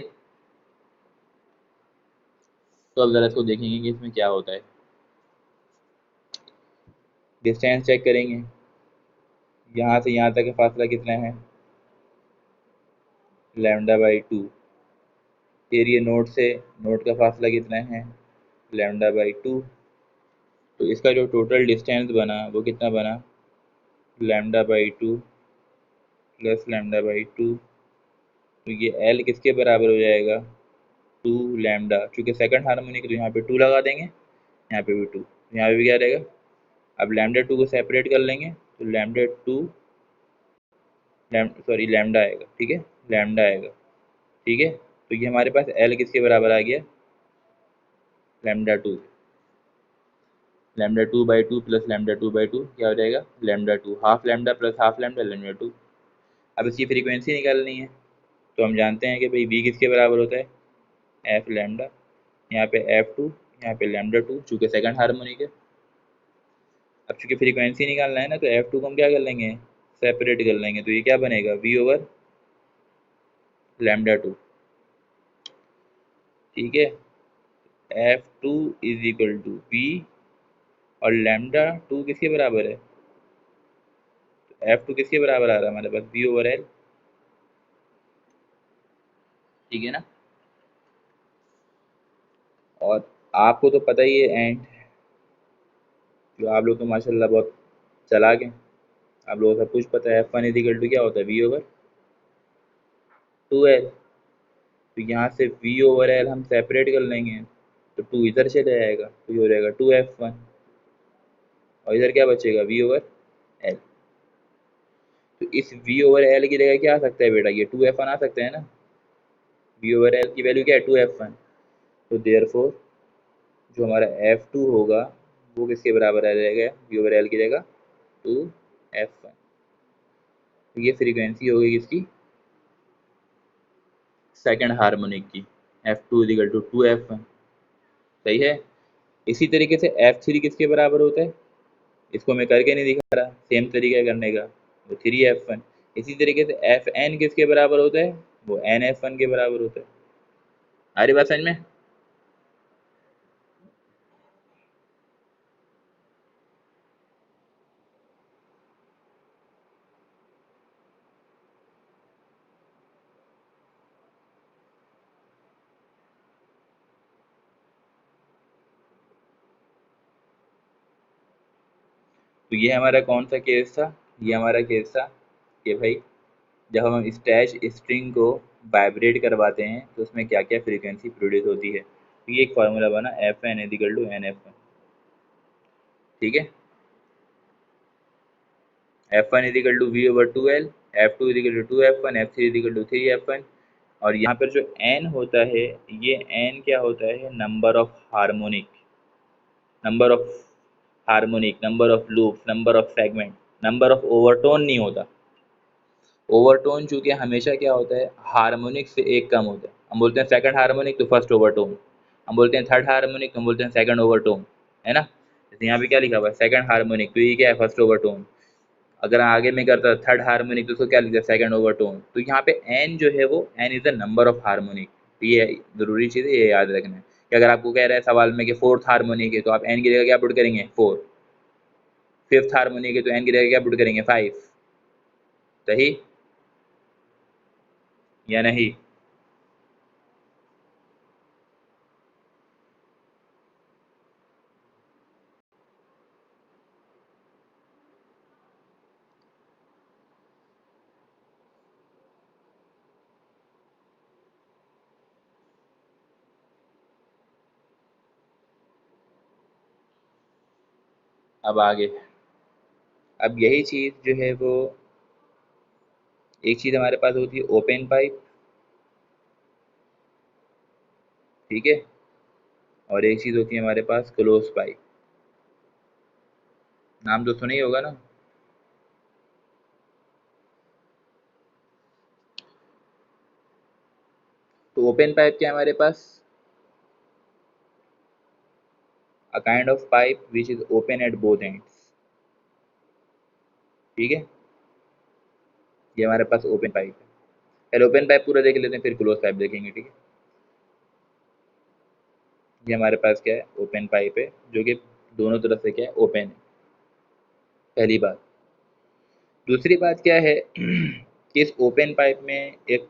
तो अब जरा इसको देखेंगे कि इसमें क्या होता है। डिस्टेंस चेक करेंगे, यहाँ से यहाँ तक का फासला कितना है, लैम्डा बाई 2। फिर ये नोड से नोड का फासला कितना है, लैम्डा बाई 2। तो इसका जो टोटल डिस्टेंस बना वो कितना बना, lambda by 2 plus lambda by 2। तो ये एल किसके बराबर हो जाएगा, 2 लैम्डा। चूँकि सेकंड हार्मोनिक तो यहाँ पे 2 लगा देंगे, यहाँ पे भी 2, यहाँ पे भी क्या रहेगा। अब लैम्डा 2 को सेपरेट कर लेंगे तो लैम्डा 2 सॉरी लैम्डा आएगा। ठीक है, लैम्डा आएगा। ठीक है, तो ये हमारे पास एल किसके बराबर आ गया, lambda 2। Lambda 2 by 2 plus lambda 2 by 2 क्या हो जाएगा, lambda 2। Half lambda plus half lambda, lambda 2। अब इसकी फ्रीक्वेंसी निकालनी है तो हम जानते हैं कि भाई वी किसके बराबर होता है, एफ लैम्डा। यहाँ पे F2, यहाँ पे लैम्डा 2, चूँकि सेकंड हार्मोनिक है। अब चूँकि फ्रीक्वेंसी निकालना है ना तो F2 को हम क्या कर लेंगे, सेपरेट कर लेंगे। तो ये क्या बनेगा, V ओवर लैम्डा 2। ठीक है, F2 is equal to V और लैम्डा 2 किसके बराबर है, F2 किसके बराबर आ रहा है हमारे पास, V ओवर L। ठीक है ना, और आपको तो पता ही है एंड, जो आप लोग तो माशाल्लाह बहुत चालाक हैं, आप लोगों को सब कुछ पता है। F1 इज इक्वल टू क्या होता है, V ओवर 2L। तो यहाँ से V ओवर L हम सेपरेट कर लेंगे तो 2 इधर चले जाएगा तो ये हो जाएगा 2F1 और इधर क्या बचेगा, V ओवर L। तो इस V ओवर L की जगह क्या आ सकता है बेटा, ये 2F1 आ सकता है ना। V ओवर L की वैल्यू क्या है, 2F1। तो देयरफॉर जो हमारा F2 होगा वो किसके बराबर आ जाएगा, V ओवर L की जगह 2F1। तो ये फ्रीक्वेंसी होगी किसकी, सेकंड हार्मोनिक की, F2 इक्वल टू 2F1। सही है। इसी तरीके से F3 किसके बराबर होता है, इसको मैं करके नहीं दिखा रहा, सेम तरीका करने का, वो 3F1। इसी तरीके से Fn किसके बराबर होता है, वो NF1 के बराबर होता है। आ रही बात समझ में। तो ये हमारा कौन सा केस था, ये हमारा केस था कि भाई जब हम स्टैश स्ट्रिंग को वाइब्रेट करवाते हैं तो उसमें क्या क्या फ्रीक्वेंसी प्रोड्यूस होती है। तो ये एक फार्मूला बना f n is equal to n f one, ठीक है। F one is equal to v over two l, f two is equal to f one, f three is equal to three f one. और यहाँ पर जो एन होता है, ये एन क्या होता है, number of harmonic, number of harmonic, number of loops, number of segment, number of overtone नहीं होता। ओवरटोन चूंकि हमेशा क्या होता है, हार्मोनिक से एक कम होता है। हम बोलते हैं सेकंड हार्मोनिक तो फर्स्ट ओवरटोन, हम बोलते हैं थर्ड हार्मोनिक तो हम बोलते हैं सेकंड ओवरटोन, है ना। जैसे यहाँ पे क्या लिखा हुआ है, सेकंड हार्मोनिक, तो ये क्या है, फर्स्ट ओवरटोन। अगर आगे में करता थर्ड हार्मोनिक तो उसको क्या लिखा, सेकंड ओवरटोन। तो यहाँ पे एन जो है वो n is the number of harmonic. ये जरूरी चीज़ है, ये याद रखना है कि अगर आपको कह रहा है सवाल में कि फोर्थ हार्मोनिक है तो आप एन की जगह क्या पुट करेंगे, फोर। फिफ्थ हार्मोनिक है तो एन की जगह क्या पुट करेंगे, फाइव। सही या नहीं। अब आगे, अब यही चीज़ जो है वो, एक चीज़ हमारे पास होती है ओपन पाइप, ठीक है, और एक चीज़ होती है हमारे पास क्लोज पाइप। नाम तो सुना ही होगा ना। तो ओपन पाइप क्या है हमारे पास, a kind of pipe which is open at both ends, ठीक है। ये हमारे पास ओपन पाइप है। पहले ओपन पाइप पूरा देख लेते हैं, फिर क्लोज पाइप देखेंगे, ठीक है। ये हमारे पास क्या है, ओपन पाइप है, जो कि दोनों तरफ से क्या है, ओपन है, पहली बात। दूसरी बात क्या है कि इस ओपन पाइप में एक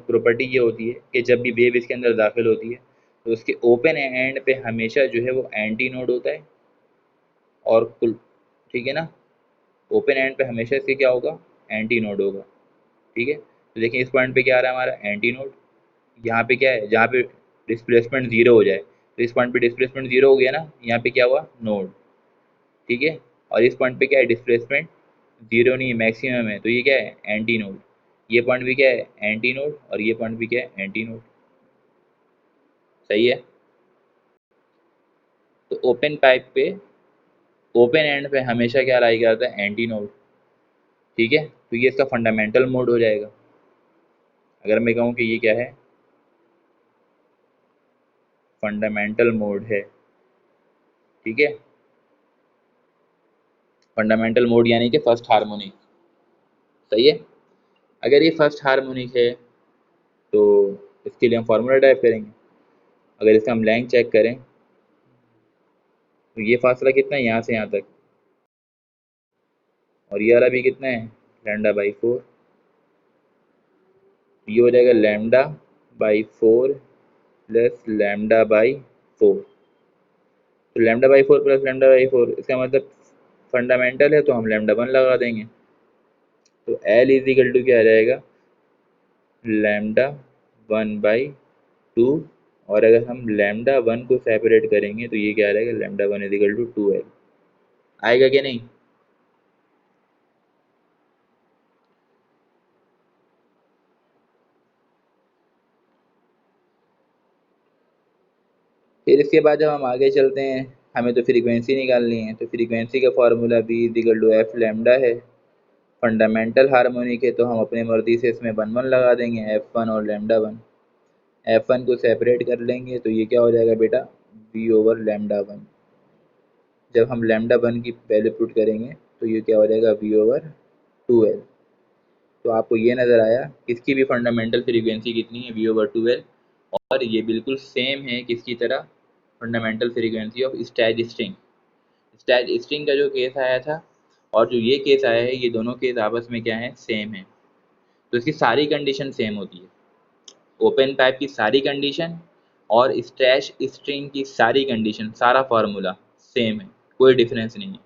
प्रॉपर्टी ये होती है कि जब भी वेव इसके अंदर दाखिल होती है तो उसके ओपन एंड पे हमेशा जो है वो एंटी नोड होता है, और कुल, ठीक है ना, ओपन एंड पे हमेशा इसके क्या होगा, एंटी नोड होगा, ठीक है। तो देखिए इस पॉइंट पे क्या आ रहा है हमारा, एंटी नोड। यहाँ पे क्या है, जहाँ पे डिस्प्लेसमेंट जीरो हो जाए, तो इस पॉइंट पे डिस्प्लेसमेंट जीरो हो गया ना, यहाँ पे क्या हुआ, नोड, ठीक है। और इस पॉइंट पे क्या है, डिस्प्लेसमेंट जीरो नहीं है, मैक्सिमम है, तो ये क्या है, एंटी नोड। ये पॉइंट भी क्या है, एंटी नोड, और ये पॉइंट भी क्या है, एंटी नोड, सही है। तो ओपन पाइप पे ओपन एंड पे हमेशा क्या लाई करता है, एंटी नोड, ठीक है। तो ये इसका फंडामेंटल मोड हो जाएगा। अगर मैं कहूँ कि ये क्या है, फंडामेंटल मोड है, ठीक है। फंडामेंटल मोड यानी कि फर्स्ट हार्मोनिक, सही है। अगर ये फर्स्ट हार्मोनिक है तो इसके लिए हम फार्मूला टाइप करेंगे। अगर इसका हम लेंथ चेक करें तो ये फासला कितना है, यहाँ से यहाँ तक, और ये वाला भी कितना है, लैम्डा बाई फोर। ये हो जाएगा lambda by four plus lambda by four. तो lambda by four plus lambda by four, इसका मतलब फंडामेंटल है तो हम लैम्डा वन लगा देंगे। तो एल इज इक्वल टू क्या आ जाएगा, लैम्डा वन बाई टू। और अगर हम लैम्डा वन को सेपरेट करेंगे तो ये क्या आ जाएगा, lambda one is equal to two l. आएगा क्या नहीं। फिर इसके बाद जब हम आगे चलते हैं, हमें तो फ्रीक्वेंसी निकालनी है, तो फ्रीक्वेंसी का formula v is equal to F lambda है। फंडामेंटल हार्मोनिक है तो हम अपने मर्जी से इसमें वन वन लगा देंगे, एफ वन और लैम्डा वन। एफ वन को सेपरेट कर लेंगे तो ये क्या हो जाएगा बेटा, वी ओवर लैम्डा वन। जब हम लैम्डा वन की वैल्यू पुट करेंगे तो ये क्या हो जाएगा, वी ओवर टू एल। तो आपको ये नज़र आया किसकी भी फंडामेंटल फ्रीक्वेंसी कितनी है, वी ओवर टू एल। और ये बिल्कुल सेम है किसकी तरह, fundamental frequency of stretched string. Stretched string का जो केस आया था और जो ये केस आया है, ये दोनों केस आपस में क्या है, सेम है। तो इसकी सारी कंडीशन सेम होती है, ओपन पाइप की सारी कंडीशन और स्ट्रेच स्ट्रिंग की सारी कंडीशन, सारा फार्मूला सेम है, कोई डिफरेंस नहीं है।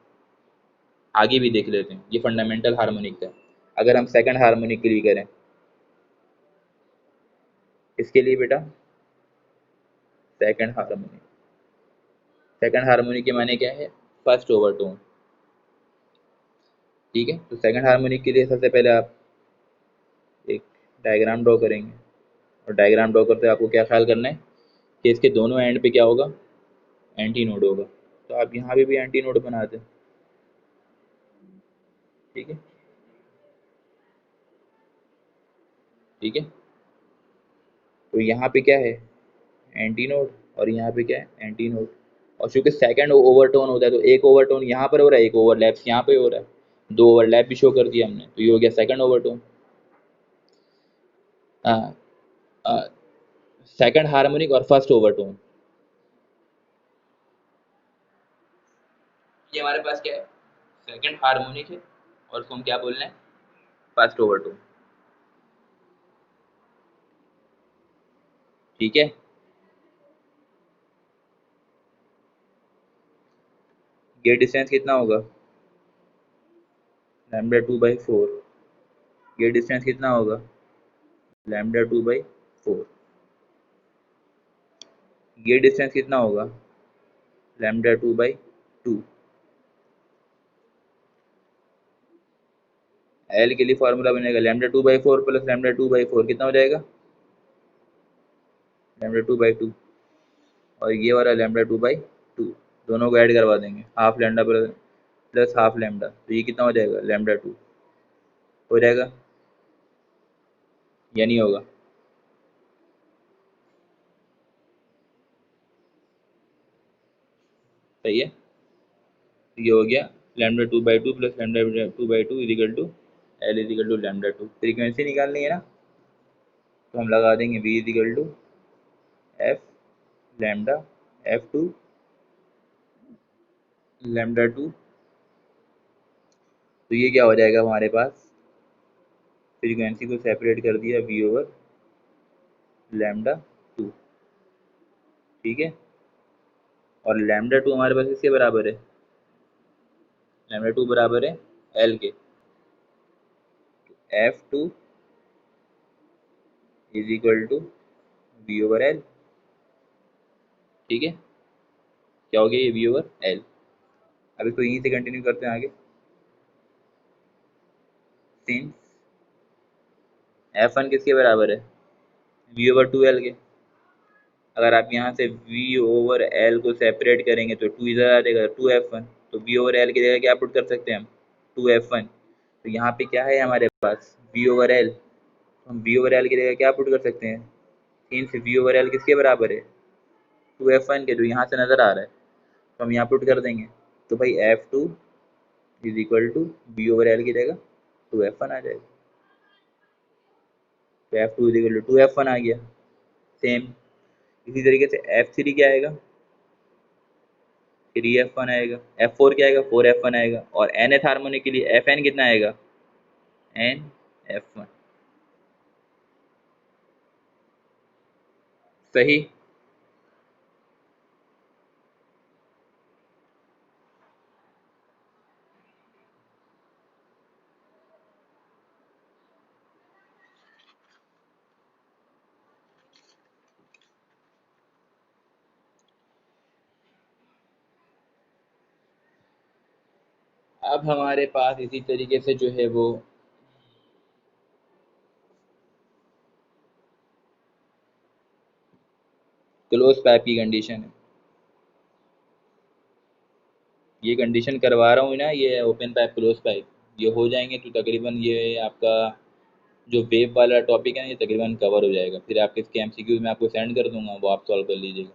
आगे भी देख लेते हैं। ये फंडामेंटल हार्मोनिक था। अगर हम सेकंड हार्मोनिक के लिए करें, इसके लिए बेटा सेकंड हार्मोनिक, सेकंड हार्मोनिक के माने क्या है? First overtone. ठीक है, तो सेकंड हार्मोनिक के लिए सबसे पहले आप एक डायग्राम ड्रॉ करेंगे, और डायग्राम ड्रॉ करते आपको क्या ख्याल करना है कि इसके दोनों एंड पे क्या होगा? एंटी नोड होगा। तो आप यहाँ पे भी एंटी नोड बना दें। ठीक है, ठीक है। तो यहाँ पे क्या है? एंटी नोड, और यहाँ पे क्या है? Anti node. और चूंकि सेकंड ओवरटोन होता है तो एक ओवरटोन यहाँ पर हो रहा है, एक ओवरलैप यहाँ पे हो रहा है, दो ओवरलैप भी शो कर दिया हमने, तो ये हो गया सेकंड ओवरटोन। सेकंड हार्मोनिक और फर्स्ट ओवरटोन, ये हमारे पास क्या है? सेकंड हार्मोनिक है, और उसको हम क्या बोल रहे हैं? First overtone. ठीक है, ये डिस्टेंस कितना होगा? λ2/4। ये डिस्टेंस कितना होगा? λ2/4। ये डिस्टेंस कितना होगा? λ2/2। एल के लिए फॉर्मूला बनेगा λ2/4 प्लस λ2/4, कितना हो जाएगा? λ2/2। और ये वाला λ2/2, दोनों को ऐड करवा देंगे, half lambda plus half lambda, तो ये कितना हो जाएगा? λ2 हो जाएगा या नहीं होगा? सही है, तो ये हो गया λ2/2 plus λ2/2 equal to L equal to λ2। फ्रीक्वेंसी निकालनी है ना, तो हम लगा देंगे v equal to F lambda f2 λ2। तो ये क्या हो जाएगा हमारे पास? फ्रीक्वेंसी को सेपरेट कर दिया v/λ2। ठीक है, और λ2 हमारे पास किसके बराबर है? λ2 बराबर है एल के। f2 is equal to v/l। ठीक है, क्या हो गया? ये v/l। अब इसको यहीं से कंटिन्यू करते हैं आगे। सिंस f1 किसके बराबर है? v/2l के। अगर आप यहाँ से v/l को सेपरेट करेंगे तो 2 इधर आ जाएगा, 2f1। तो v/l की जगह क्या पुट कर सकते हैं हम? 2f1। तो यहाँ पे क्या है हमारे पास? v/l। तो हम v/l की जगह क्या पुट कर सकते हैं? सिंस v/l किसके बराबर है? 2f1 के, जो यहाँ से नजर आ रहा है, तो हम यहाँ पुट कर देंगे। तो भाई f2 is equal to v/l की जगह 2f1 आ जाएगा। तो f2 is equal to 2f1 आ गया। सेम इसी तरीके से f3 क्या आएगा? 3f1 आएगा। f4 क्या आएगा? 4f1 आएगा। और nth हार्मोनिक के लिए fn कितना आएगा? nf1। सही। अब हमारे पास इसी तरीके से जो है वो क्लोज पाइप की कंडीशन है। ये कंडीशन करवा रहा हूँ ना, ये ओपन पाइप क्लोज पाइप, ये हो जाएंगे तो तकरीबन ये आपका जो वेव वाला टॉपिक है ना, ये तकरीबन कवर हो जाएगा। फिर आपके इसके एमसीक्यूज में आपको सेंड कर दूंगा, वो आप सॉल्व कर लीजिएगा।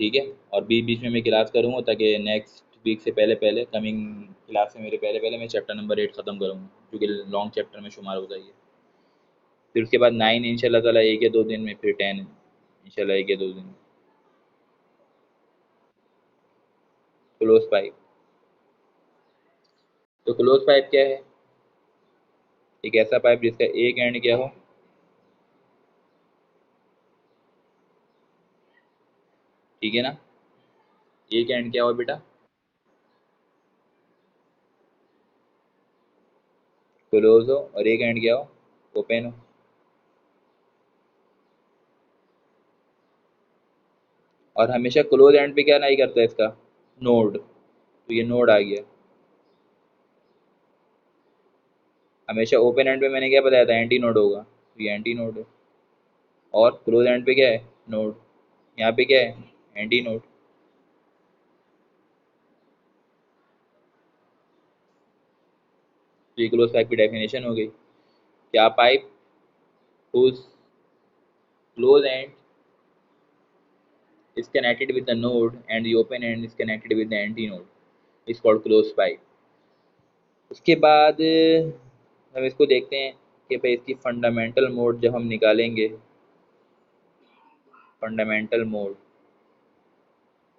ठीक है, और बीच बीच में मैं क्लास करूँगा ताकि नेक्स्ट वीक से पहले पहले, कमिंग क्लास से मेरे पहले पहले मैं चैप्टर नंबर 8 ख़त्म करूँगा, क्योंकि लॉन्ग चैप्टर में शुमार होता है ये। फिर उसके बाद 9 इंशाल्लाह ताला एक या दो दिन में, फिर 10 इंशाल्लाह एक या दो दिन में। क्लोज पाइप, तो क्लोज पाइप क्या है? एक ऐसा पाइप जिसका एक एंड क्या हो? ठीक है ना, एक एंड क्या हो बेटा? क्लोज हो और एक एंड क्या हो, ओपन हो। और हमेशा क्लोज एंड पे क्या नहीं करता है इसका, नोड, तो ये नोड आ गया। हमेशा ओपन एंड पे मैंने क्या बताया था, एंटी नोड होगा, तो ये एंटी नोड है। और क्लोज एंड पे क्या है, नोड, यहाँ पे क्या है, एंटी नोड। तो ये क्लोज पाइप की डेफिनेशन हो गई। क्या pipe whose close end is connected with the node and the open end is connected with the antinode is called closed pipe। उसके बाद हम इसको देखते हैं कि भाई इसकी फंडामेंटल मोड जब हम निकालेंगे, फंडामेंटल मोड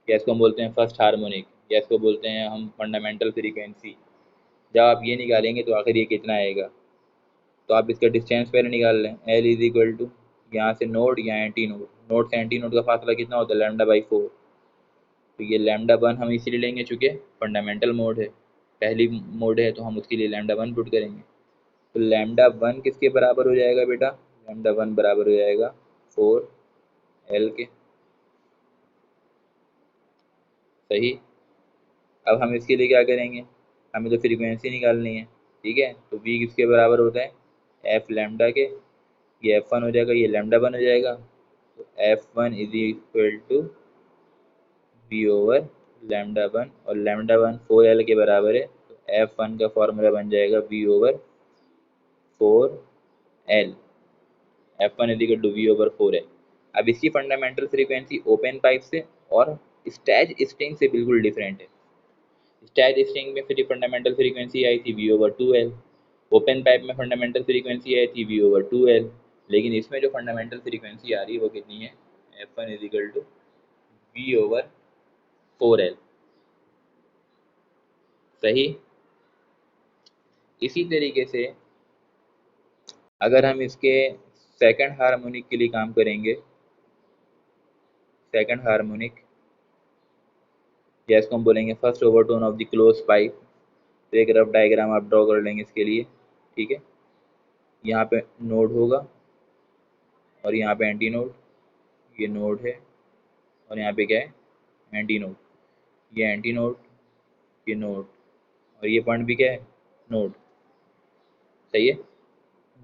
या इसको हम बोलते हैं फर्स्ट हार्मोनिक, या इसको बोलते हैं हम फंडामेंटल फ्रीक्वेंसी। जब आप ये निकालेंगे तो आखिर ये कितना आएगा, तो आप इसका डिस्टेंस पहले निकाल लें, एल इज इक्वल टू यहाँ से नोड या एंटी नोड, नोड से एंटी नोड का फासला कितना होता है, λ/4। तो ये λ1 हम इसीलिए लेंगे चूँकि फंडामेंटल मोड है, पहली मोड है, तो हम उसके लिए λ1 पुट करेंगे। तो λ1 किसके बराबर हो जाएगा बेटा, λ1 बराबर हो जाएगा 4L के। सही। अब हम इसके लिए क्या करेंगे, हमें तो फ्रीक्वेंसी निकालनी है, ठीक है। तो V किसके बराबर होता है, एफ लैम्डा के, ये F1 हो जाएगा, ये λ1 हो जाएगा। तो F1 is equal to V/, λ1, और λ1 4L के बराबर है, तो F1 का फॉर्मूला बन जाएगा V/4L। F1 is equal to V/4L। अब इसकी फंडामेंटल फ्रीक्वेंसी ओपन पाइप से और स्टैच स्ट्रिंग से बिल्कुल डिफरेंट है। स्टैच स्ट्रिंग में फिर फंडामेंटल फ्रीक्वेंसी आई थी V/2L, ओपन पाइप में फंडामेंटल फ्रीक्वेंसी आई थी V/2L, लेकिन इसमें जो फंडामेंटल फ्रीक्वेंसी आ रही है वो कितनी है, F1 is equal to V/4L। सही। इसी तरीके से अगर हम इसके सेकंड हार्मोनिक के लिए काम करेंगे, सेकंड हार्मोनिक, या इसको हम बोलेंगे first overtone of the close pipe. तो एक रफ डायग्राम आप ड्रॉ कर लेंगे इसके लिए, ठीक है। यहाँ पे नोड होगा और यहाँ पे एंटी नोड, ये नोड है और यहाँ पे क्या है, एंटी नोड, ये एंटी नोड, ये नोड, और ये पॉइंट भी क्या है, नोड। सही है।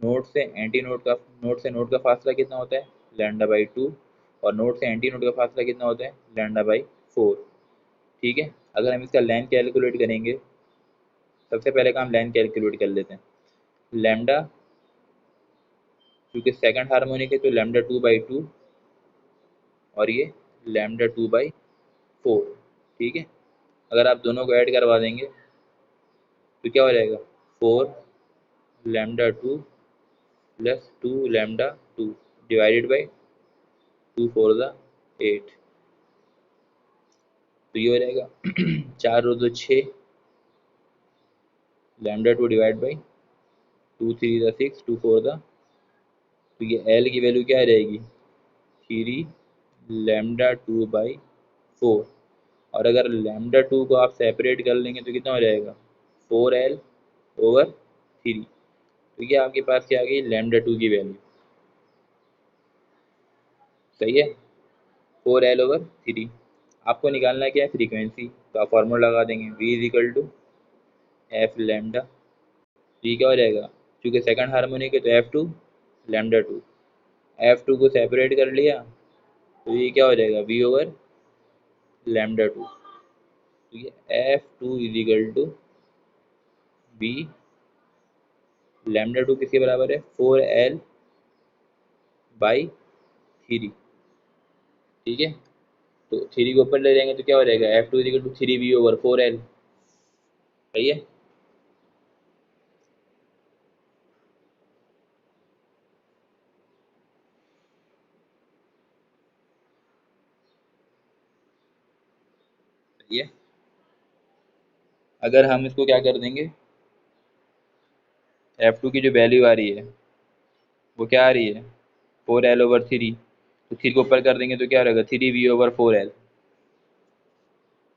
नोड से एंटी नोड का, नोड से नोड का फासला कितना होता है, λ/2, और नोड से एंटी नोड का फासला कितना होता है, λ/4। ठीक है। अगर हम इसका लेंथ कैलकुलेट करेंगे, सबसे पहले काम लेंथ कैलकुलेट कर लेते हैं। लैम्डा, क्योंकि सेकंड हार्मोनिक है तो λ2/2, और ये λ2/4। ठीक है। अगर आप दोनों को ऐड करवा देंगे तो क्या हो जाएगा, 4λ2 प्लस 2λ2 डिवाइडेड बाई 2 4 8। तो ये हो जाएगा 4 2 6, λ2 डिवाइड बाई 2 3 6, 2 4। तो ये L की वैल्यू क्या रहेगी, 3λ2/4। और अगर λ2 को आप सेपरेट कर लेंगे तो कितना हो जाएगा, 4L/3। तो ये आपके पास क्या आ गई, λ2 की वैल्यू। सही है। 4L/3। आपको निकालना क्या है, फ्रीक्वेंसी, तो आप फॉर्मूला लगा देंगे, V is equal to F lambda. तो ये क्या हो जाएगा, क्योंकि सेकंड हार्मोनिक है तो F2 λ2, F2 को सेपरेट कर लिया तो ये क्या हो जाएगा, V/λ2। तो ये F2 is equal to V। किसके बराबर है, 4L/3। ठीक है। तो 3 को ऊपर ले जाएंगे तो क्या हो जाएगा, F2 is equal to 3V/4L। सही है। सही है। अगर हम इसको क्या कर देंगे, F2 की जो वैल्यू आ रही है वो क्या आ रही है, 4L/3। तो 3 को ऊपर कर देंगे तो क्या रहेगा, 3V/4L।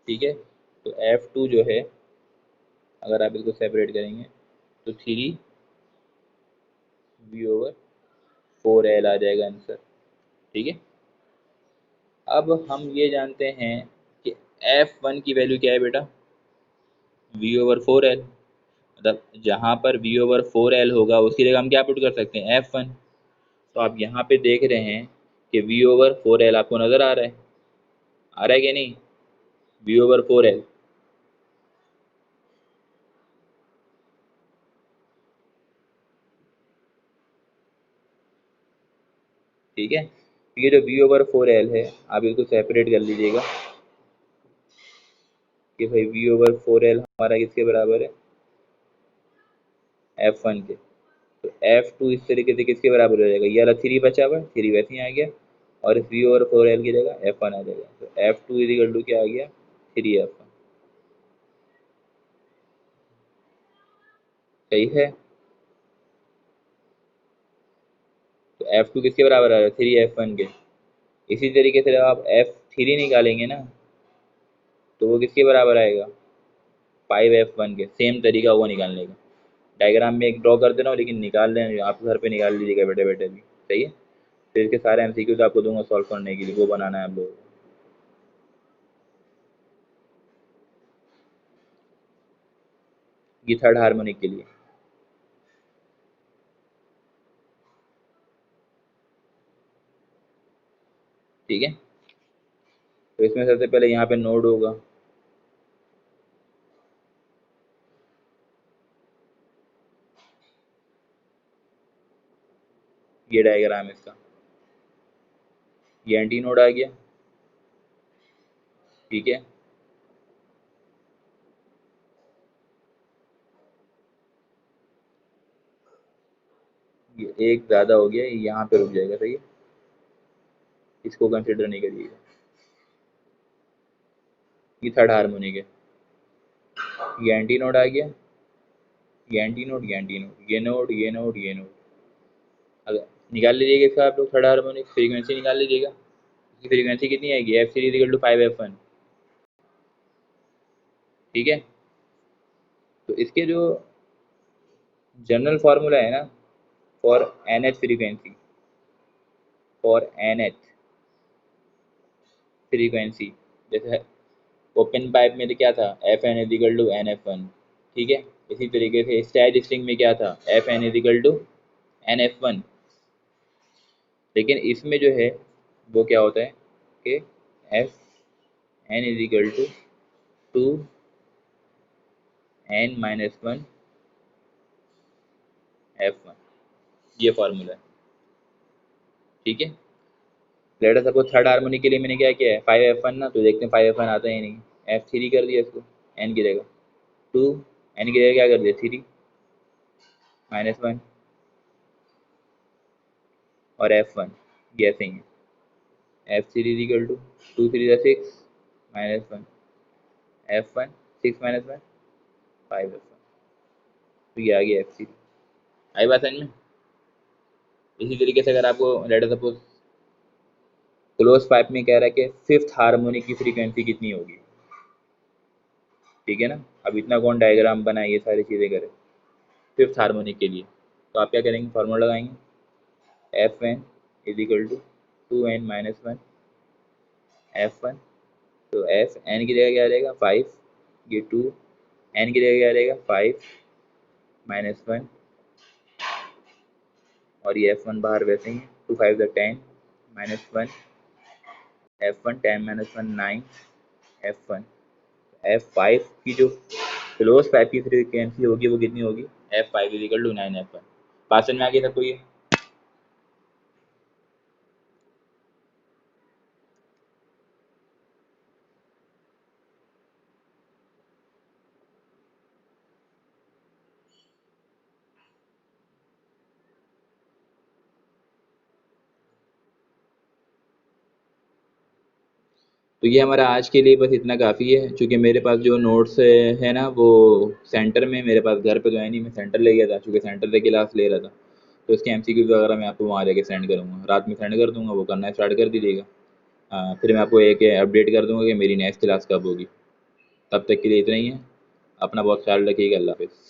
ठीक है। तो F2 जो है, अगर आप इसको सेपरेट करेंगे तो 3 V/4L आ जाएगा आंसर। ठीक है, अब हम ये जानते हैं कि F1 की वैल्यू क्या है बेटा, V/4L। मतलब जहाँ पर V/4L होगा उसकी जगह हम क्या पुट कर सकते हैं, F1। तो आप यहाँ पे देख रहे हैं कि V/4L आपको नज़र आ रहा है कि नहीं, V/4L। ठीक है, ये जो V/4L है आप इसको सेपरेट कर लीजिएगा कि भाई V/4L हमारा किसके बराबर है, F1 के। तो F2 इस तरीके से किसके बराबर हो जाएगा, ये वाला 3 बचा हुआ, 3 वैसे ही आ गया, और इस V/4L की जगह F1 आ जाएगा। तो F2 इक्वल टू क्या आ गया, 3F1। सही है, तो F2 किसके बराबर आ रहा है, 3F1 के। इसी तरीके से जब आप F3 निकालेंगे ना तो वो किसके बराबर आएगा, 5F1 के। सेम तरीका हुआ निकालने का, डायग्राम में एक ड्रॉ कर दे रहा हूँ लेकिन निकाल लें, आप घर पे निकाल लीजिएगा बैठे बैठे भी। सही है, फिर इसके सारे MCQ आपको दूंगा सॉल्व करने के लिए, वो बनाना है आप लोगों को। ये थर्ड हार्मोनिक के लिए। ठीक है, तो इसमें सबसे पहले यहाँ पे नोड होगा, ये डायग्राम है इसका, ये एंटी नोड आ गया। ठीक है, ये एक ज़्यादा हो गया, ये यहाँ पे रुक जाएगा। सही है, इसको कंसिडर नहीं करिएगा, ये थर्ड हार्मोनिक है। ये एंटी नोड आ गया, ये एंटी नोड, ये एंटी नोड, ये नोड, ये नोड, ये नोड। अगर निकाल लीजिएगा इसका आप लोग थर्ड हार्मोनिक, फ्रीक्वेंसी निकाल लीजिएगा। इसकी फ्रीक्वेंसी कितनी आएगी, F3 इक्वल टू 5F1। ठीक है, तो इसके जो जनरल फार्मूला है ना, for NH frequency, for NH frequency, जैसे ओपन पाइप में तो क्या था, FN is equal to NF1। ठीक है, इसी तरीके से स्टैट स्ट्रिंग में क्या था, FN is equal to NF1। लेकिन इसमें जो है वो क्या होता है कि FN is equal to 2n-1 F1, ये फॉर्मूला है। ठीक है, let us suppose third harmonic के लिए मैंने क्या किया है, 5F1 ना, तो देखते हैं 5F1 आता है नहीं। F3 कर दिया इसको, n की जगह 2, n की जगह क्या कर दिया 3 -1, और F1 ये ऐसे ही है, F3 is equal to 2 3 6 -1, F1 6 -1 5F1। तो ये आ गया F3। आई बात समझ में। इसी तरीके से अगर आपको let us suppose close pipe में कह रहा है कि फिफ्थ हार्मोनिक की फ्रीक्वेंसी कितनी होगी। ठीक है ना, अब इतना कौन डायग्राम बनाए, ये सारी चीज़ें करे फिफ्थ हार्मोनिक के लिए। तो आप क्या करेंगे, फार्मूला लगाएंगे, FN is equal to 2n-1 F1। तो एफ एन की जगह क्या रहेगा 5, ये 2, एन की जगह क्या रहेगा 5-1, और ये F1 बाहर वैसे ही 2 5 10 -1 F1 10-1 9 F1। F5 की जो क्लोज पाइप की फ्रीक्वेंसी होगी वो कितनी होगी, F5 is equal to 9 F1। बात समझ में आ गई सबको ये। तो ये हमारा आज के लिए बस इतना काफ़ी है, क्योंकि मेरे पास जो नोट्स है ना वो सेंटर में, मेरे पास घर पे तो है नहीं, मैं सेंटर ले गया था, क्योंकि सेंटर से क्लास ले रहा था। तो इसके MCQs वगैरह मैं आपको वहाँ जाके सेंड करूँगा, रात में सेंड कर दूँगा, वो करना स्टार्ट कर दीजिएगा। फिर मैं आपको एक अपडेट कर दूँगा कि मेरी नेक्स्ट क्लास कब होगी। तब तक के लिए इतना ही है, अपना बहुत ख्याल रखिएगा, अल्लाह हाफ़िज़।